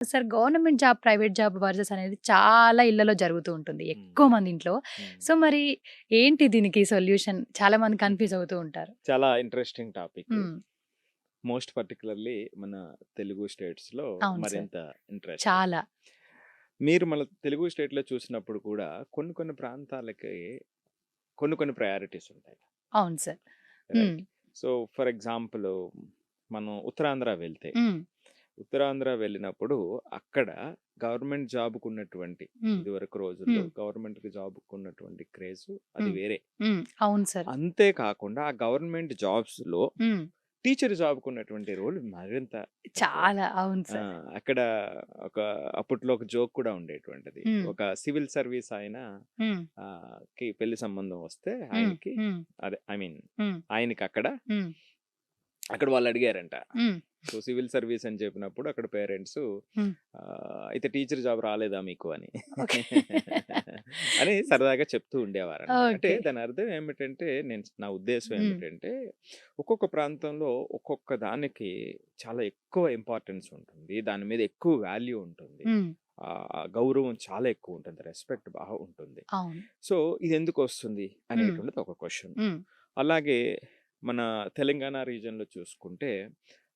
Sir government job, private job versus అనేది చాలా ఇళ్లలో జరుగుతూ ఉంటుంది. హ్మ్. ఎక్కువ మంది ఇంట్లో. హ్మ్. సో, మరి ఏంటి దీనికి సొల్యూషన్? చాలా మంది కన్‌ఫ్యూజ్ అవుతూ ఉంటారు. చాలా ఇంట్రెస్టింగ్ టాపిక్. హ్మ్. మోస్ట్ పర్టిక్యులర్‌లీ మన తెలుగు స్టేట్స్‌లో అవును సార్. మరింత ఇంట్రెస్టింగ్. చాలా. మీరు మన తెలుగు స్టేట్‌లో చూసినప్పుడు కూడా కొన్ని కొన్ని ప్రాంతాలకి కొన్ని కొన్ని ప్రయారిటీస్ ఉంటాయి. అవును సార్. హ్మ్. రైట్. సో, ఫర్ ఎగ్జాంపుల్ మనం ఉత్తరాంధ్ర వెళ్తే, హ్మ్. ఉత్తరాంధ్ర వెళ్ళినప్పుడు అక్కడ గవర్నమెంట్ జాబ్‌కున్నటువంటి హ్మ్. ఇదివరకు రోజుల్లో హ్మ్. గవర్నమెంట్‌కి జాబ్‌కున్నటువంటి క్రేజు అది హ్మ్. వేరే. హ్మ్. అవును సార్. అంతే కాకుండా ఆ గవర్నమెంట్ జాబ్స్‌లో హ్మ్. టీచర్ జాబ్‌కున్నటువంటి రోల్ మరింత ఎక్కువ. చాలా. అవును ఆ! సార్. అక్కడ ఒక అప్పట్లో ఒక జోక్ కూడా ఉండేటువంటిది. హ్మ్. ఒక సివిల్ సర్వీస్ ఆయన హ్మ్. కి పెళ్లి సంబంధం వస్తే హ్మ్. ఆయనకి హ్మ్. అదే ఐ మీన్ హ్మ్. ఆయనకక్కడ హ్మ్. అక్కడ వాళ్ళు అడిగారంట. హ్మ్. సో, సివిల్ సర్వీస్ అని చెప్పినప్పుడు అక్కడ పేరెంట్సు హ్మ్. అయితే టీచర్ జాబ్ రాలేదా మీకు అని. ఓకే. అని సరదాగా చెప్తూ ఉండేవారనమాట. అంటే ఓకే. దాని అర్థం ఏమిటంటే నా ఉద్దేశ్యం హ్మ్. ఏమిటంటే ఒక్కొక్క ప్రాంతంలో ఒక్కొక్క దానికి చాలా ఎక్కువ ఇంపార్టెన్స్ ఉంటుంది. దాని మీద ఎక్కువ వాల్యూ ఉంటుంది. హ్మ్. గౌరవం చాలా ఎక్కువ ఉంటుంది. రెస్పెక్ట్ బాగా ఉంటుంది. అవును. సో, ఇదెందుకొస్తుంది హ్మ్. అనేటువంటిది ఒక క్వెషన్. హ్మ్. అలాగే మన తెలంగాణ రీజియన్‌లో చూసుకుంటే,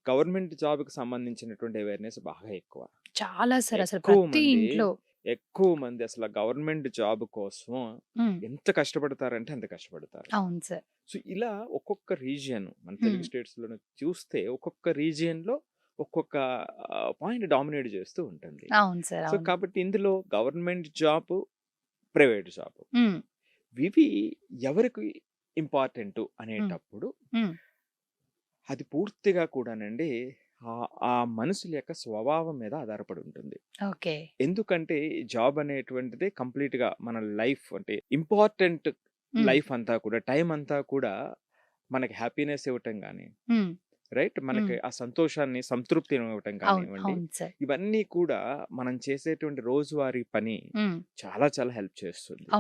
గవర్నమెంట్ జాబ్‌కి సంబంధించినటువంటి అవేర్‌నెస్ బాగా ఎక్కువ. చాలా సార్. అసలు ఎక్కువ ప్రతి మంది, ఇంట్లో. ఎక్కువ మంది అసల గవర్నమెంట్ జాబ్ కోసం హ్మ్. ఎంత కష్టపడతారంటే అంత కష్టపడతారు. అవును సార్. సో, ఇలా ఒక్కొక్క రీజియన్ మన హ్మ్. తెలుగు స్టేట్స్‌లోనే చూస్తే ఒక్కొక్క రీజియన్‌లో ఒక్కొక్క పాయింట్ డామినేట్ చేస్తూ ఉంటుంది. అవును సార్. సో, అవును. కాబట్టి ఇందులో గవర్నమెంట్ జాబు, ప్రైవేట్ జాబు హ్మ్. ఇవి ఎవరికి ఇంపార్టెంటు హ్మ్. అనేటప్పుడు హ్మ్. అది పూర్తిగా కూడానండి ఆ మనుషుల యొక్క స్వభావం మీద ఆధారపడి ఉంటుంది. ఓకే. ఎందుకంటే జాబ్ అనేటువంటిది కంప్లీట్‌గా మన లైఫ్ అంటే ఇంపార్టెంట్ హ్మ్. లైఫ్ అంతా కూడా టైం అంతా కూడా మనకి హ్యాపీనెస్ ఇవ్వటం గాని, హ్మ్. రైట్? హ్మ్. మనకి ఆ సంతోషాన్ని, సంతృప్తినివ్వటం అవును. కానివ్వండి, అవును సార్. ఇవన్నీ కూడా మనం చేసేటువంటి రోజువారీ పని హ్మ్. చాలా చాలా హెల్ప్ చేస్తుంది. అవును.